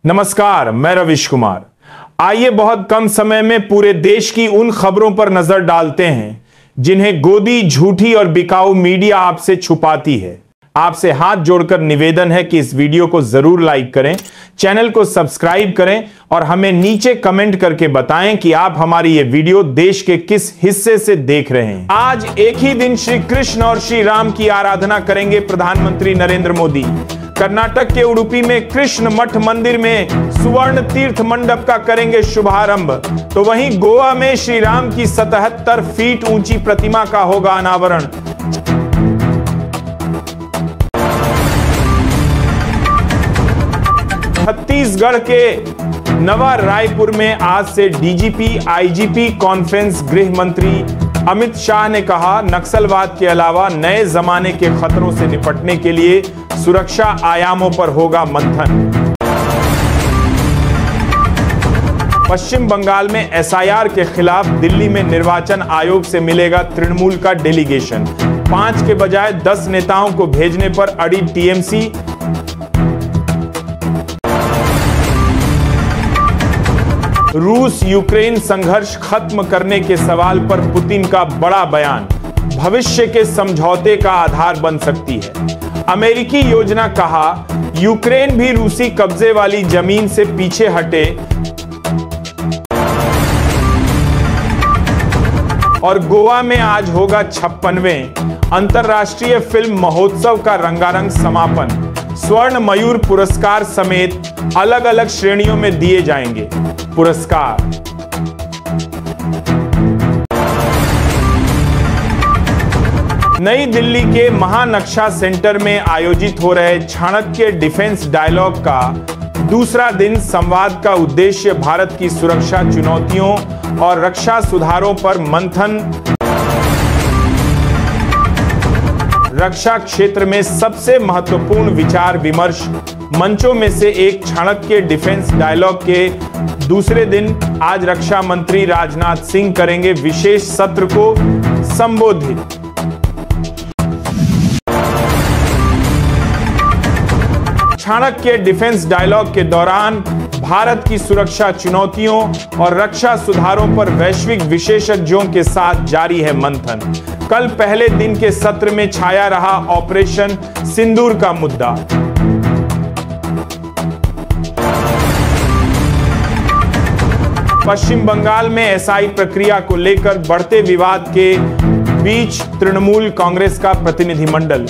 नमस्कार, मैं रविश कुमार। आइए बहुत कम समय में पूरे देश की उन खबरों पर नजर डालते हैं जिन्हें गोदी, झूठी और बिकाऊ मीडिया आपसे छुपाती है। आपसे हाथ जोड़कर निवेदन है कि इस वीडियो को जरूर लाइक करें, चैनल को सब्सक्राइब करें और हमें नीचे कमेंट करके बताएं कि आप हमारी ये वीडियो देश के किस हिस्से से देख रहे हैं। आज एक ही दिन श्री कृष्ण और श्री राम की आराधना करेंगे प्रधानमंत्री नरेंद्र मोदी। कर्नाटक के उडुपी में कृष्ण मठ मंदिर में सुवर्ण तीर्थ मंडप का करेंगे शुभारंभ, तो वहीं गोवा में श्री राम की 77 फीट ऊंची प्रतिमा का होगा अनावरण। छत्तीसगढ़ के नवा रायपुर में आज से डीजीपी आईजीपी कॉन्फ्रेंस। गृह मंत्री अमित शाह ने कहा, नक्सलवाद के अलावा नए जमाने के खतरों से निपटने के लिए सुरक्षा आयामों पर होगा मंथन। पश्चिम बंगाल में एसआईआर के खिलाफ दिल्ली में निर्वाचन आयोग से मिलेगा तृणमूल का डेलीगेशन। 5 के बजाय 10 नेताओं को भेजने पर अड़ी टीएमसी। रूस यूक्रेन संघर्ष खत्म करने के सवाल पर पुतिन का बड़ा बयान, भविष्य के समझौते का आधार बन सकती है। अमेरिकी योजना, कहा यूक्रेन भी रूसी कब्जे वाली जमीन से पीछे हटे और गोवा में आज होगा 56वें अंतर्राष्ट्रीय फिल्म महोत्सव का रंगारंग समापन। स्वर्ण मयूर पुरस्कार समेत अलग अलग श्रेणियों में दिए जाएंगे पुरस्कार। नई दिल्ली के महानक्शा सेंटर में आयोजित हो रहे चाणक्य डिफेंस डायलॉग का दूसरा दिन संवाद का उद्देश्य भारत की सुरक्षा चुनौतियों और रक्षा सुधारों पर मंथन। रक्षा क्षेत्र में सबसे महत्वपूर्ण विचार विमर्श मंचों में से एक चाणक्य डिफेंस डायलॉग के दूसरे दिन आज रक्षा मंत्री राजनाथ सिंह करेंगे विशेष सत्र को संबोधित। चाणक्य डिफेंस डायलॉग के दौरान भारत की सुरक्षा चुनौतियों और रक्षा सुधारों पर वैश्विक विशेषज्ञों के साथ जारी है मंथन। कल पहले दिन के सत्र में छाया रहा ऑपरेशन सिंदूर का मुद्दा। पश्चिम बंगाल में एसआई प्रक्रिया को लेकर बढ़ते विवाद के बीच तृणमूल कांग्रेस का प्रतिनिधिमंडल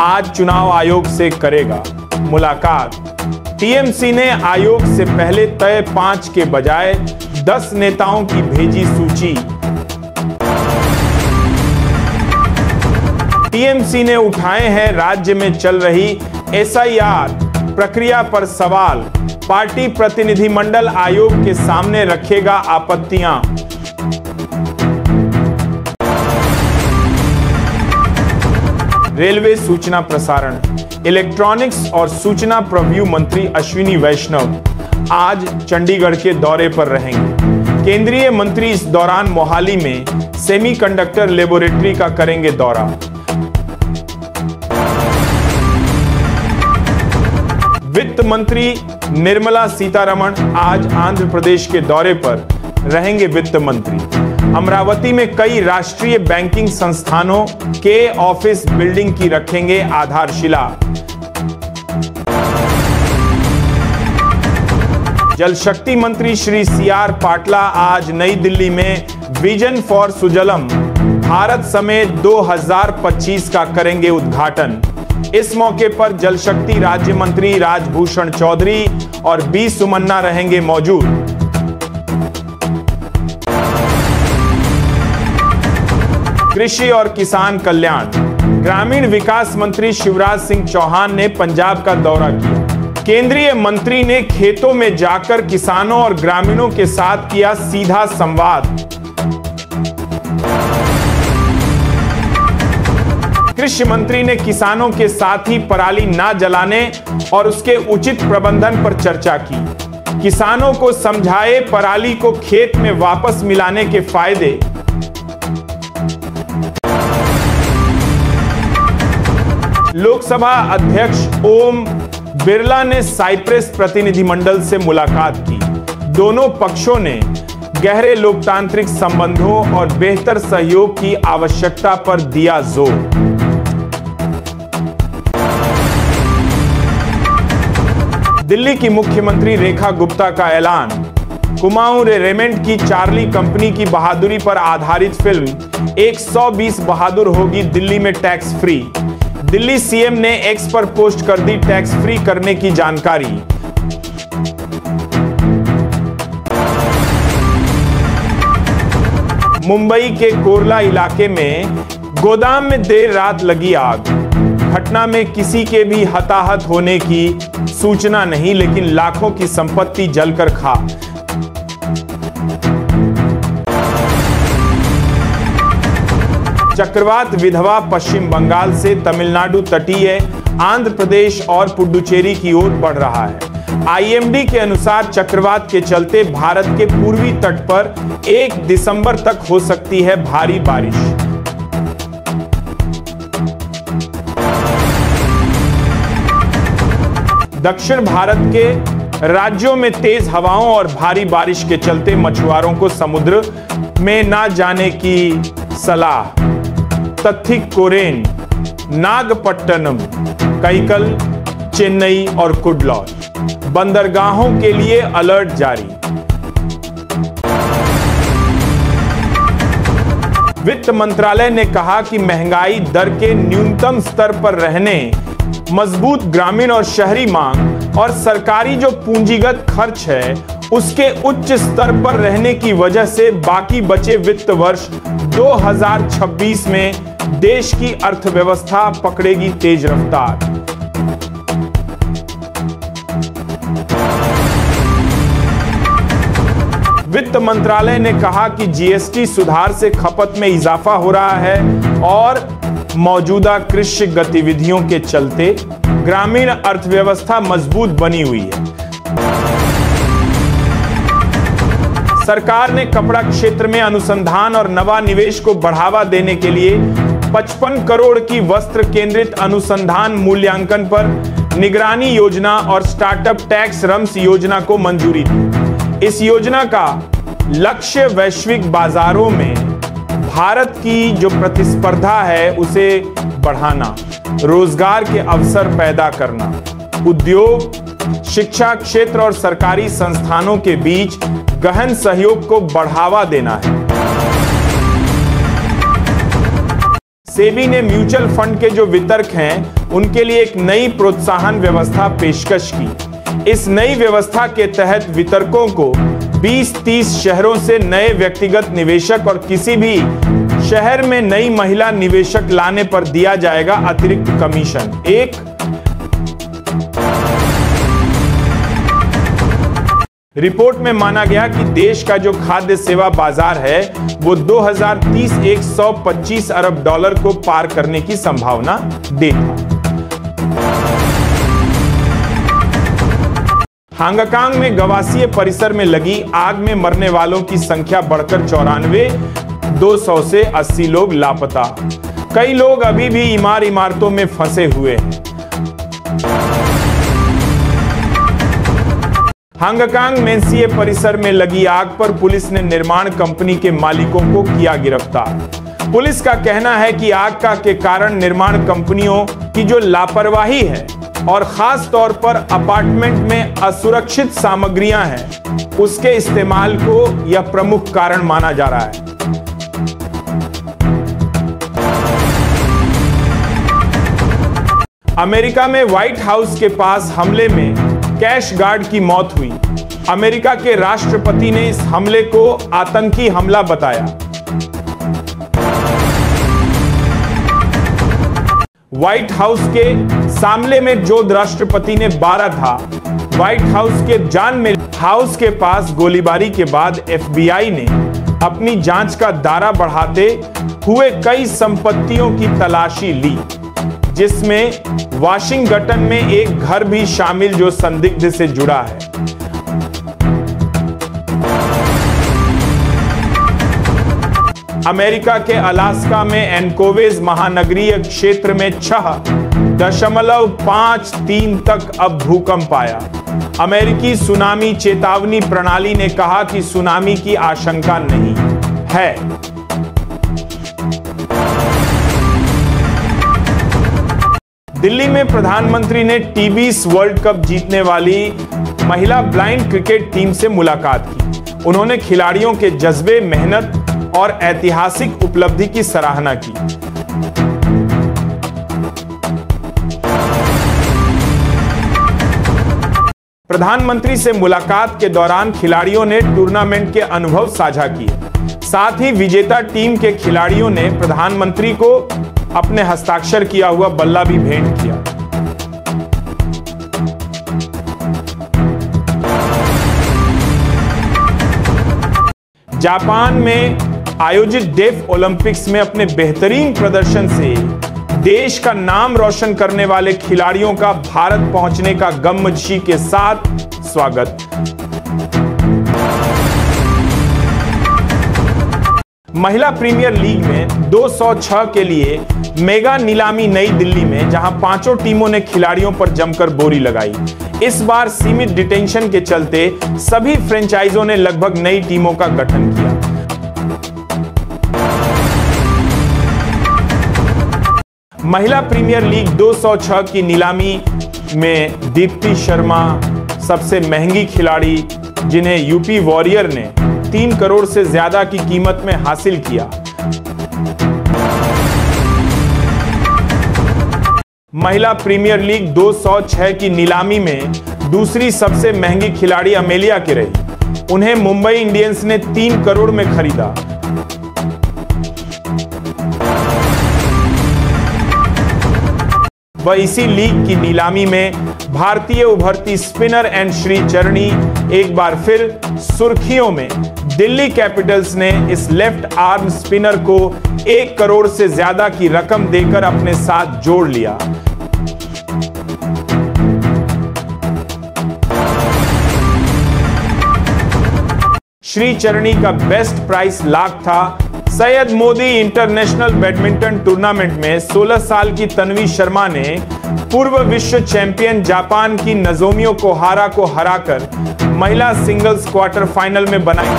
आज चुनाव आयोग से करेगा मुलाकात। टीएमसी ने आयोग से पहले तय 5 के बजाय 10 नेताओं की भेजी सूची। टीएमसी ने उठाए हैं राज्य में चल रही एसआईआर प्रक्रिया पर सवाल। पार्टी प्रतिनिधिमंडल आयोग के सामने रखेगा आपत्तियां। रेलवे सूचना प्रसारण, इलेक्ट्रॉनिक्स और सूचना प्रौद्योगिकी मंत्री अश्विनी वैष्णव आज चंडीगढ़ के दौरे पर रहेंगे। केंद्रीय मंत्री इस दौरान मोहाली में सेमीकंडक्टर लेबोरेटरी का करेंगे दौरा। वित्त मंत्री निर्मला सीतारमण आज आंध्र प्रदेश के दौरे पर रहेंगे वित्त मंत्री। अमरावती में कई राष्ट्रीय बैंकिंग संस्थानों के ऑफिस बिल्डिंग की रखेंगे आधारशिला। जल शक्ति मंत्री श्री सीआर पाटला आज नई दिल्ली में विजन फॉर सुजलम भारत समेत 2025 का करेंगे उद्घाटन। इस मौके पर जल शक्ति राज्य मंत्री राजभूषण चौधरी और बी सुमन्ना रहेंगे मौजूद। कृषि और किसान कल्याण, ग्रामीण विकास मंत्री शिवराज सिंह चौहान ने पंजाब का दौरा किया। केंद्रीय मंत्री ने खेतों में जाकर किसानों और ग्रामीणों के साथ किया सीधा संवाद। कृषि मंत्री ने किसानों के साथ ही पराली ना जलाने और उसके उचित प्रबंधन पर चर्चा की। किसानों को समझाए पराली को खेत में वापस मिलाने के फायदे। लोकसभा अध्यक्ष ओम बिरला ने साइप्रस प्रतिनिधिमंडल से मुलाकात की। दोनों पक्षों ने गहरे लोकतांत्रिक संबंधों और बेहतर सहयोग की आवश्यकता पर दिया जोर। दिल्ली की मुख्यमंत्री रेखा गुप्ता का ऐलान। कुमाऊं रेजिमेंट की चार्ली कंपनी की बहादुरी पर आधारित फिल्म 120 बहादुर होगी दिल्ली में टैक्स फ्री। दिल्ली सीएम ने एक्स पर पोस्ट कर दी टैक्स फ्री करने की जानकारी। मुंबई के कोरला इलाके में गोदाम में देर रात लगी आग। घटना में किसी के भी हताहत होने की सूचना नहीं, लेकिन लाखों की संपत्ति जलकर खाक। चक्रवात विधवा पश्चिम बंगाल से तमिलनाडु, तटीय आंध्र प्रदेश और पुडुचेरी की ओर बढ़ रहा है। आईएमडी के अनुसार चक्रवात के चलते भारत के पूर्वी तट पर 1 दिसंबर तक हो सकती है भारी बारिश। दक्षिण भारत के राज्यों में तेज हवाओं और भारी बारिश के चलते मछुआरों को समुद्र में ना जाने की सलाह। तथिकोरेन, नागपट्टनम, कईकल, चेन्नई और कुडलॉय बंदरगाहों के लिए अलर्ट जारी। वित्त मंत्रालय ने कहा कि महंगाई दर के न्यूनतम स्तर पर रहने, मजबूत ग्रामीण और शहरी मांग और सरकारी जो पूंजीगत खर्च है उसके उच्च स्तर पर रहने की वजह से बाकी बचे वित्त वर्ष 2026 में देश की अर्थव्यवस्था पकड़ेगी तेज रफ्तार। वित्त मंत्रालय ने कहा कि जीएसटी सुधार से खपत में इजाफा हो रहा है और मौजूदा कृषि गतिविधियों के चलते ग्रामीण अर्थव्यवस्था मजबूत बनी हुई है। सरकार ने कपड़ा क्षेत्र में अनुसंधान और नवानिवेश को बढ़ावा देने के लिए 55 करोड़ की वस्त्र केंद्रित अनुसंधान मूल्यांकन पर निगरानी योजना और स्टार्टअप टैक्स रम्स योजना को मंजूरी दी। इस योजना का लक्ष्य वैश्विक बाजारों में भारत की जो प्रतिस्पर्धा है उसे बढ़ाना, रोजगार के अवसर पैदा करना, उद्योग, शिक्षा क्षेत्र और सरकारी संस्थानों के बीच गहन सहयोग को बढ़ावा देना है। सेबी ने म्यूचुअल फंड के जो वितरक हैं उनके लिए एक नई प्रोत्साहन व्यवस्था पेशकश की। इस नई व्यवस्था के तहत वितरकों को 20-30 शहरों से नए व्यक्तिगत निवेशक और किसी भी शहर में नई महिला निवेशक लाने पर दिया जाएगा अतिरिक्त कमीशन। रिपोर्ट में माना गया कि देश का जो खाद्य सेवा बाजार है वो 2030 $125 अरब को पार करने की संभावना देखा। हांगकांग में गवासीय परिसर में लगी आग में मरने वालों की संख्या बढ़कर 94, 200 से 80 लोग लापता। कई लोग अभी भी इमारतों में फंसे हुए हैं। हांगकांग मेंसिए परिसर में लगी आग पर पुलिस ने निर्माण कंपनी के मालिकों को किया गिरफ्तार। पुलिस का कहना है कि आग के कारण निर्माण कंपनियों की जो लापरवाही है और खास तौर पर अपार्टमेंट में असुरक्षित सामग्रियां हैं उसके इस्तेमाल को यह प्रमुख कारण माना जा रहा है। अमेरिका में व्हाइट हाउस के पास हमले में कैश गार्ड की मौत हुई। अमेरिका के राष्ट्रपति ने इस हमले को आतंकी हमला बताया। व्हाइट हाउस के सामने में जो राष्ट्रपति ने 12 था, व्हाइट हाउस के जान में हाउस के पास गोलीबारी के बाद एफबीआई ने अपनी जांच का दायरा बढ़ाते हुए कई संपत्तियों की तलाशी ली, जिसमें वाशिंगटन में एक घर भी शामिल जो संदिग्ध से जुड़ा है। अमेरिका के अलास्का में एनकोवेज महानगरीय क्षेत्र में 6 .53 तक अब भूकंप आया। अमेरिकी सुनामी चेतावनी प्रणाली ने कहा कि सुनामी की आशंका नहीं है। दिल्ली में प्रधानमंत्री ने टी20 वर्ल्ड कप जीतने वाली महिला ब्लाइंड क्रिकेट टीम से मुलाकात की। उन्होंने खिलाड़ियों के जज्बे, मेहनत और ऐतिहासिक उपलब्धि की सराहना की। प्रधानमंत्री से मुलाकात के दौरान खिलाड़ियों ने टूर्नामेंट के अनुभव साझा किए। साथ ही विजेता टीम के खिलाड़ियों ने प्रधानमंत्री को अपने हस्ताक्षर किया हुआ बल्ला भी भेंट किया। जापान में आयोजित डेफ ओलंपिक्स में अपने बेहतरीन प्रदर्शन से देश का नाम रोशन करने वाले खिलाड़ियों का भारत पहुंचने का गमजशी के साथ स्वागत। महिला प्रीमियर लीग में 206 के लिए मेगा नीलामी नई दिल्ली में, जहां पांचों टीमों ने खिलाड़ियों पर जमकर बोली लगाई। इस बार सीमित डिटेंशन के चलते सभी फ्रेंचाइजों ने लगभग नई टीमों का गठन किया। महिला प्रीमियर लीग 206 की नीलामी में दीप्ति शर्मा सबसे महंगी खिलाड़ी, जिन्हें यूपी वॉरियर ने 3 करोड़ से ज्यादा की कीमत में हासिल किया। महिला प्रीमियर लीग 206 की नीलामी में दूसरी सबसे महंगी खिलाड़ी अमेलिया की रही। उन्हें मुंबई इंडियंस ने 3 करोड़ में खरीदा। वह इसी लीग की नीलामी में भारतीय उभरती स्पिनर एंड श्री चरणी एक बार फिर सुर्खियों में। दिल्ली कैपिटल्स ने इस लेफ्ट आर्म स्पिनर को 1 करोड़ से ज्यादा की रकम देकर अपने साथ जोड़ लिया। श्री चरणी का बेस्ट प्राइस लाख था। Syed Modi international badminton tournament में 16 साल की तन्वी शर्मा ने पूर्व विश्व चैंपियन जापान की नजोमी ओकुहारा को हराकर महिला सिंगल्स क्वार्टर फाइनल में बनाई।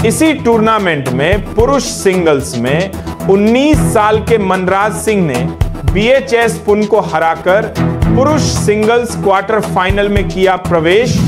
इसी टूर्नामेंट में पुरुष सिंगल्स में 19 साल के मनराज सिंह ने BHS पुन को हराकर पुरुष सिंगल्स क्वार्टर फाइनल में किया प्रवेश।